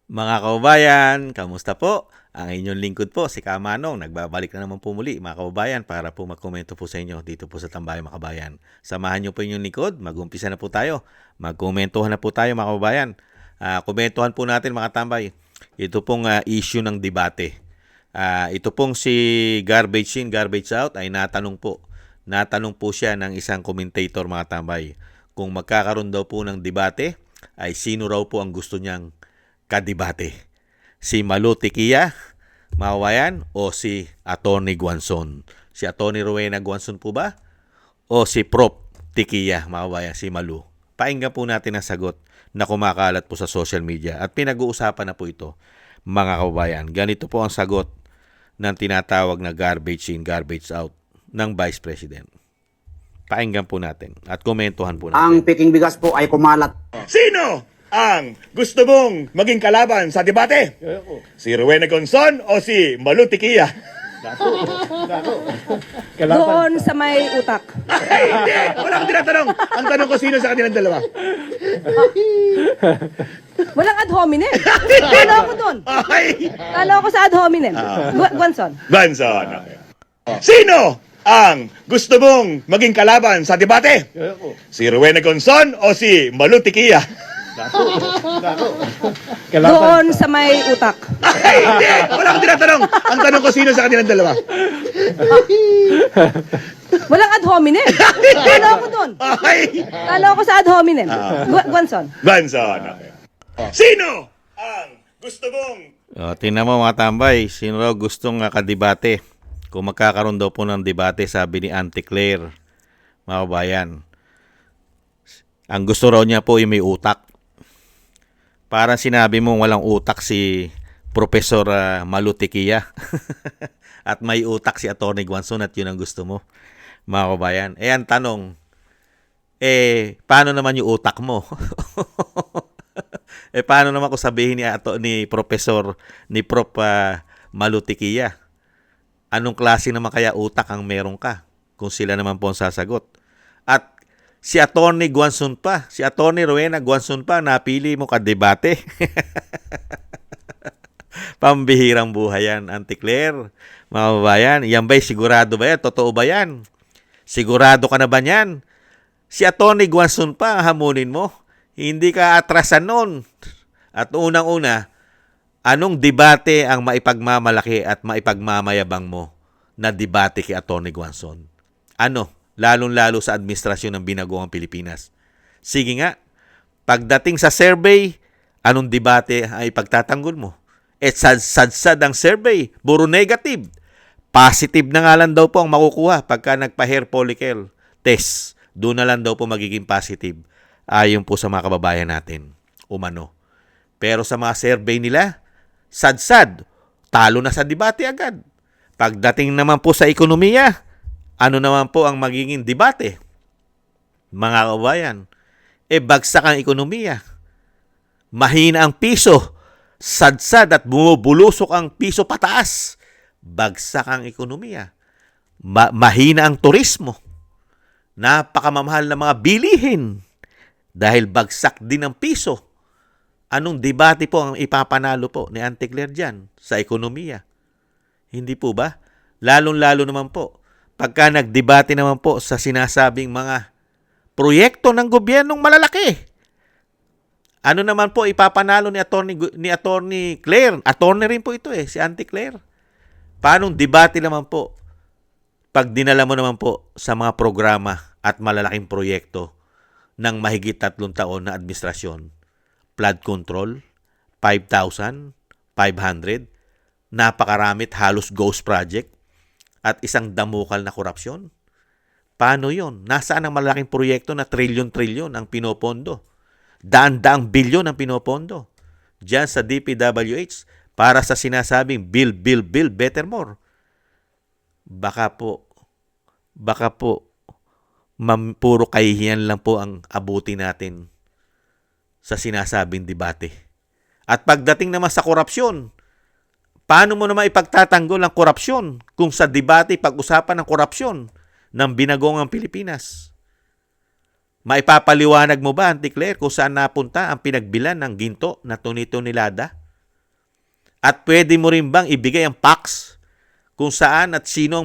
Mga kababayan, kamusta po? Ang inyong lingkod po, si Kamanong, nagbabalik na naman po muli, mga kababayan, para po magkomento po sa inyo dito po sa Tambayan mga kababayan. Samahan niyo po inyong lingkod, mag-umpisa na po tayo. Magkomentuhan na po tayo mga kababayan. Komentuhan po natin mga tambay. Ito pong issue ng debate. Ito pong si Garbage In, Garbage Out ay natanong po. Natanong po siya ng isang commentator mga tambay. Kung magkakaroon daw po ng debate, ay sino raw po ang gusto niyang kadebate? Si Malu Tiquia, Mawayan, o si Atty. Guanzon? Si Atty. Rowena Guanzon po ba? O si Prof. Tiquia, Mawayan, si Malu? Painggan po natin ang sagot na kumakalat po sa social media at pinag-uusapan na po ito, mga kababayan. Ganito po ang sagot ng tinatawag na garbage in, garbage out ng Vice President. Painggan po natin at komentuhan po natin. Ang piking bigas po ay kumalat. Sino ang gusto mong maging kalaban sa debate? Si Rowena Gonzon o si Malu Tiquia? Doon sa may utak. Ay, hindi! Wala akong tinatanong. Ang tanong ko, sino sa kanilang dalawa? Walang ad hominem. Talo ako doon. Okay. Talo ako sa ad hominem. Guanzon. Gonzon. Okay. Sino ang gusto mong maging kalaban sa debate? Si Rowena Gonzon o si Malu Tiquia? Doon sa may utak. Ay, hindi! Wala akong tinatanong. Ang tanong ko, sino sa kanilang dalawa? Walang ad hominem. Talo ako doon. Okay. Talo ako sa ad hominem. Guanzon. Gonzon. Okay. Sino ang gusto mong Tingnan mo mga tambay, sino raw gustong kadebate? Kung magkakaroon daw po ng debate, sabi ni Auntie Claire, mga kabayan, ang gusto raw niya po ay may utak. Parang sinabi mo walang utak si Professor Malu Tiquia at may utak si Atty. Guanzon at yun ang gusto mo, mga kabayan. Ang tanong, paano naman yung utak mo? Paano naman kung sabihin ni Professor, ni Prof. Malu Tiquia? Anong klase naman kaya utak ang meron ka kung sila naman po ang sasagot? At si Atty. Guanzon pa, si Atty. Rowena Guanzon pa, napili mo kadebate. Pambihirang buhay yan, Auntie Claire. Mga babayan, yan ba'y sigurado ba yan? Totoo ba yan? Sigurado ka na ba yan? Si Atty. Guanzon pa ang hamunin mo. Hindi ka atrasan nun. At unang-una, anong debate ang maipagmamalaki at maipagmamayabang mo na debate kay Atty. Guanzon? Ano? Lalong-lalo sa administrasyon ng Binagoong Pilipinas. Sige nga, pagdating sa survey, anong debate ay pagtatanggol mo? Sad-sad ang survey, puro negative. Positive na nga lang daw po ang makukuha pagka nagpa-hair follicle test. Doon na lang daw po magiging positive. Ayon po sa mga kababayan natin, umano. Pero sa mga survey nila, sad-sad, talo na sa debate agad. Pagdating naman po sa ekonomiya, ano naman po ang magiging debate? Mga kababayan, bagsak ang ekonomiya. Mahina ang piso, sad-sad at bumubulusok ang piso pataas. Bagsak ang ekonomiya. Mahina ang turismo. Napakamamahal na mga bilihin. Dahil bagsak din ang piso. Anong debate po ang ipapanalo po ni Auntie Claire dyan sa ekonomiya? Hindi po ba? Lalong-lalo naman po, pagka nagdebate naman po sa sinasabing mga proyekto ng gobyernong malalaki. Ano naman po ipapanalo ni Atty. Claire? Attorney rin po ito si Auntie Claire. Paano debate naman po pag dinala mo naman po sa mga programa at malalaking proyekto ng mahigit 3 taon na administrasyon? Flood control, 5,500, napakaramit, halos ghost project, at isang damukal na korupsyon. Paano yon? Nasaan ang malalaking proyekto na trilyon-trilyon ang pinopondo? Daan-daang bilyon ang pinopondo. Diyan sa DPWH para sa sinasabing build, better, more. Baka po, puro kahihiyan lang po ang abuti natin sa sinasabing debate. At pagdating naman sa korupsyon, paano mo naman ipagtatanggol ang korupsyon kung sa debate pag-usapan ng korupsyon ng Binagoong Pilipinas? Maipapaliwanag mo ba, Auntie Claire, kung saan napunta ang pinagbilan ng ginto na tuni-tunilada At pwede mo rin bang ibigay ang PAX kung saan at sino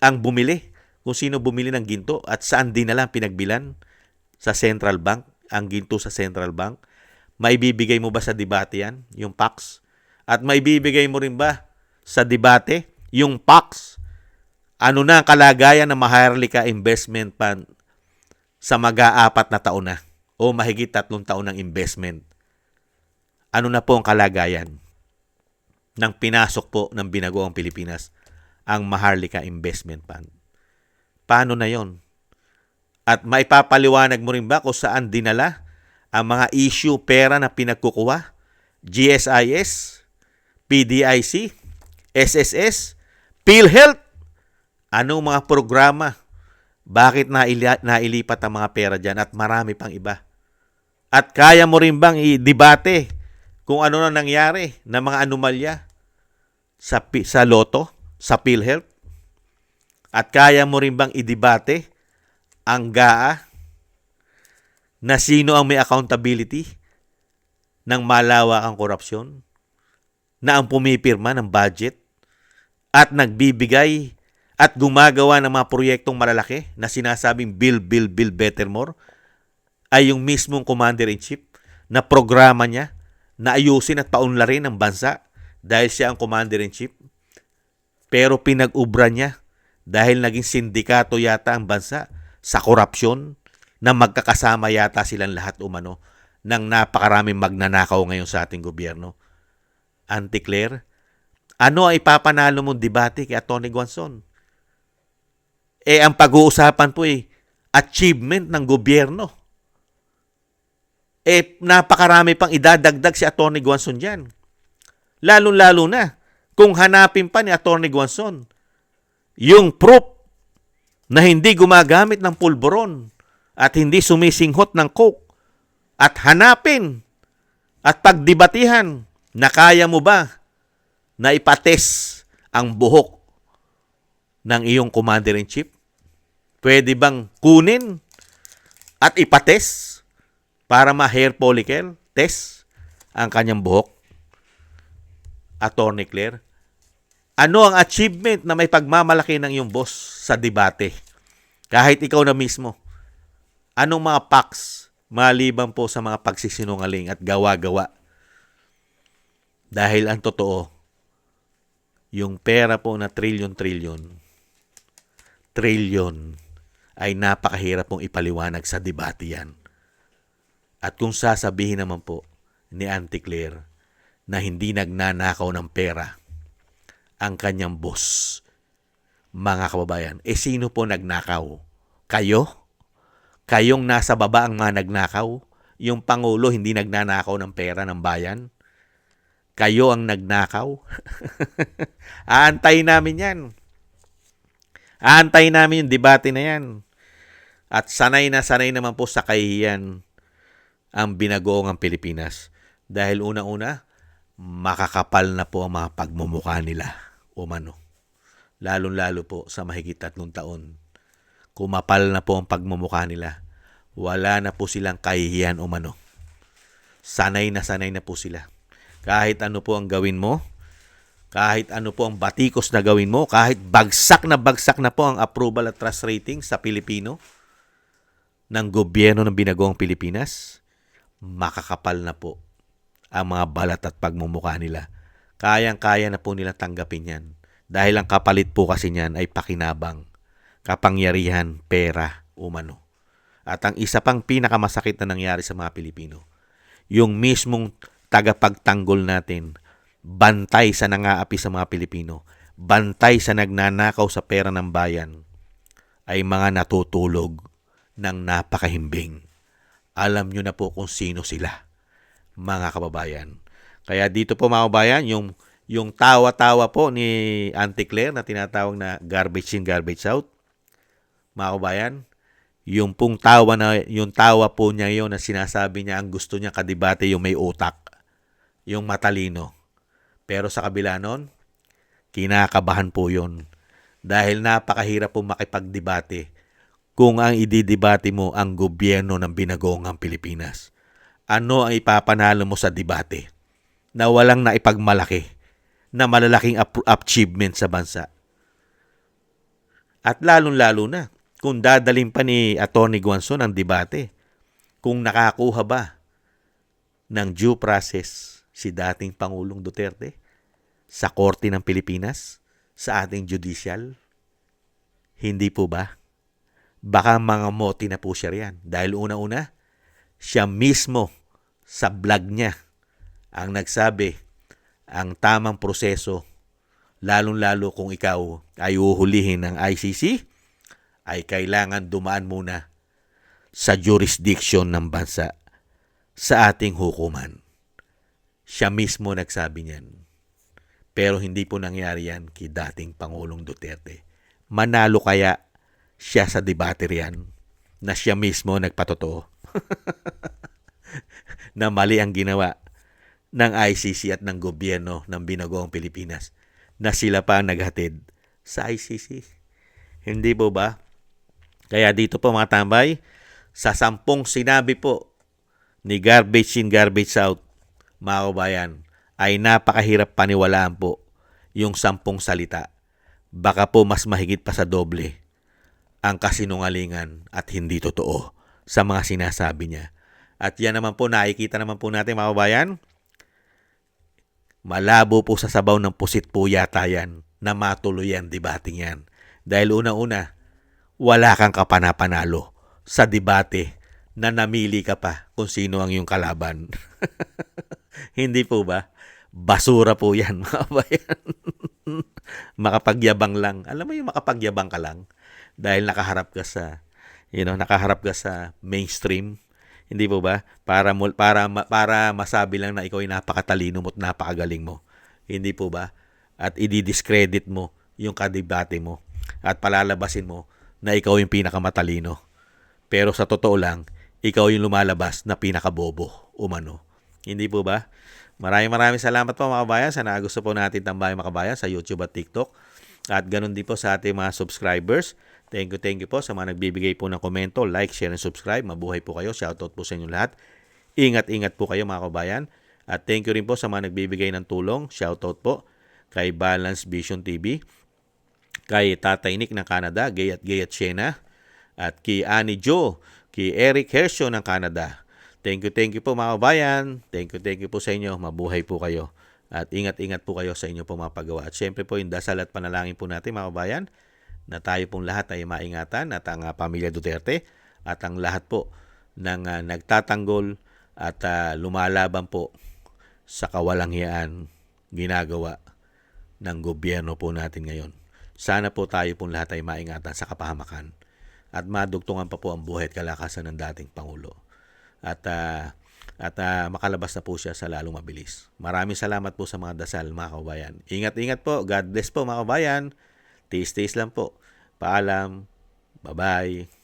ang bumili? Kung sino bumili ng ginto at saan dinala ang pinagbilan sa Central Bank, ang ginto sa Central Bank? Maibibigay mo ba sa debate yan, yung PAX? At maibibigay mo rin ba sa debate yung PAX? Ano na ang kalagayan ng Maharlika Investment Fund sa mag-aapat na taon na o mahigit 3 taon ng investment? Ano na po ang kalagayan ng pinasok po ng Binagoong Pilipinas ang Maharlika Investment Fund? Paano na yon? At maipapaliwanag mo rin ba kung saan dinala ang mga issue pera na pinagkukuha? GSIS, PDIC, SSS, PhilHealth. Anong mga programa? Bakit nailipat ang mga pera dyan? At marami pang iba. At kaya mo rin bang i-debate kung ano na nangyari na mga anomalya sa Lotto, sa PhilHealth? At kaya mo rin bang i-debate ang GAA na sino ang may accountability ng malawakang korupsyon, na ang pumipirma ng budget at nagbibigay at gumagawa ng mga proyektong malalaki na sinasabing build better more ay yung mismong Commander-in-Chief na programa niya na ayusin at paunlarin ang bansa dahil siya ang Commander-in-Chief. Pero pinag-ubra niya dahil naging sindikato yata ang bansa sa korupsyon na magkakasama yata silang lahat umano ng napakaraming magnanakaw ngayon sa ating gobyerno. Auntie Claire, ano ang ipapanalo mong debate kay Tony Guanzon? Ang pag-uusapan po achievement ng gobyerno. Napakarami pang idadagdag si Atty. Guanzon dyan. Lalo-lalo na kung hanapin pa ni Atty. Guanzon yung proof na hindi gumagamit ng pulburon at hindi sumisinghot ng coke at hanapin at pagdebatihan na kaya mo ba na ipates ang buhok ng iyong Commander-in-Chief? Pwede bang kunin at ipates para ma-hair follicle test ang kanyang buhok? Atty. Claire, ano ang achievement na may pagmamalaki ng iyong boss sa debate? Kahit ikaw na mismo. Anong mga facts maliban po sa mga pagsisinungaling at gawa-gawa? Dahil ang totoo, yung pera po na trilyon ay napakahirap pong ipaliwanag sa debate yan. At kung sasabihin naman po ni Auntie Claire na hindi nagnanakaw ng pera ang kanyang boss, mga kababayan, sino po nagnakaw? Kayo? Kayong nasa baba ang mga nagnakaw? Yung Pangulo hindi nagnanakaw ng pera ng bayan? Kayo ang nagnakaw? Aantayin namin yan. Aantayin namin yung debate na yan. At sanay naman po sa kahihiyan ang Binagoong ang Pilipinas. Dahil unang-una, makakapal na po ang mga pagmumukha nila. Umano. Lalong-lalo po sa mahigit 3 taon. Kumapal na po ang pagmumukha nila. Wala na po silang kahihiyan umano. Sanay na po sila. Kahit ano po ang gawin mo, kahit ano po ang batikos na gawin mo, kahit bagsak na po ang approval at trust rating sa Pilipino ng gobyerno ng Binagoong Pilipinas, makakapal na po ang mga balat at pagmumukha nila. Kayang-kaya na po nila tanggapin yan. Dahil ang kapalit po kasi niyan ay pakinabang, kapangyarihan, pera, umano. At ang isa pang pinakamasakit na nangyari sa mga Pilipino, yung mismong tagapagtanggol natin, bantay sa nangaapi sa mga Pilipino, bantay sa nagnanakaw sa pera ng bayan, ay mga natutulog ng napakahimbing. Alam nyo na po kung sino sila, mga kababayan. Kaya dito po mga kababayan, yung tawa-tawa po ni Auntie Claire na tinatawag na garbage in, garbage out, mga kababayan, yung tawa po niya yon na sinasabi niya ang gusto niya kadebate yung may utak, yung matalino. Pero sa kabila nun, kinakabahan po yun. Dahil napakahirap po makipagdebate kung ang ididebate mo ang gobyerno ng Binagoong ang Pilipinas. Ano ang ipapanalo mo sa debate na walang naipagmalaki na malalaking achievement sa bansa. At lalong-lalo na, kung dadalhin pa ni Atty. Guanzon ang debate, kung nakakuha ba ng due process si dating Pangulong Duterte sa Korte ng Pilipinas, sa ating judicial, hindi po ba? Baka mga moti na po siya riyan. Dahil una-una, siya mismo sa vlog niya ang nagsabi, ang tamang proseso, lalong-lalo kung ikaw ay uhulihin ng ICC, ay kailangan dumaan muna sa jurisdiction ng bansa, sa ating hukuman. Siya mismo nagsabi niyan. Pero hindi po nangyari yan kay dating Pangulong Duterte. Manalo kaya siya sa debate riyan na siya mismo nagpatotoo na mali ang ginawa ng ICC at ng gobyerno ng Binagoong Pilipinas, na sila pa ang naghatid sa ICC. Hindi po ba? Kaya dito po mga tambay, sa 10 sinabi po ni Garbage in, Garbage out, mga kabayan, ay napakahirap paniwalaan po yung 10 salita. Baka po mas mahigit pa sa doble ang kasinungalingan at hindi totoo sa mga sinasabi niya. At yan naman po, nakikita naman po natin mga kabayan, malabo po sa sabaw ng pusit po yata yan na matuloy ang debating yan. Dahil una-una, wala kang kapanapanalo sa debate na namili ka pa kung sino ang iyong kalaban. Hindi po ba? Basura po yan, mga kabayan. Makapagyabang lang. Alam mo yung makapagyabang ka lang dahil nakaharap ka sa mainstream. Hindi po ba? Para masabi lang na ikaw ay napakatalino mo at napakagaling mo. Hindi po ba? At i-discredit mo yung kadebate mo at palalabasin mo na ikaw yung pinakamatalino. Pero sa totoo lang, ikaw yung lumalabas na pinakabobo umano. Hindi po ba? Maraming salamat po mga kabayan sa nagusto po natin tambayan mga kabayan sa YouTube at TikTok. At ganun din po sa ating mga subscribers. Thank you po sa mga nagbibigay po ng komento, like, share, and subscribe. Mabuhay po kayo. Shoutout po sa inyo lahat. Ingat po kayo mga kabayan. At thank you rin po sa mga nagbibigay ng tulong. Shoutout po kay Balance Vision TV, kay Tatay Nick ng Canada, Gay at Shena, at kay Annie Jo, kay Eric Hersho ng Canada. Thank you po mga kabayan. Thank you po sa inyo. Mabuhay po kayo. At ingat po kayo sa inyo po mga paggawa. At syempre po yung dasal at panalangin po natin mga kabayan na tayo pong lahat ay maingatan at ang pamilya Duterte at ang lahat po ng nagtatanggol at lumalaban po sa kawalanghiyaan ginagawa ng gobyerno po natin ngayon. Sana po tayo pong lahat ay maingatan sa kapahamakan at madugtungan pa po ang buhay at kalakasan ng dating Pangulo. At makalabas na po siya sa lalong mabilis. Maraming salamat po sa mga dasal mga kabayan. Ingat po. God bless po mga kabayan. Tiis lang po. Paalam. Bye-bye.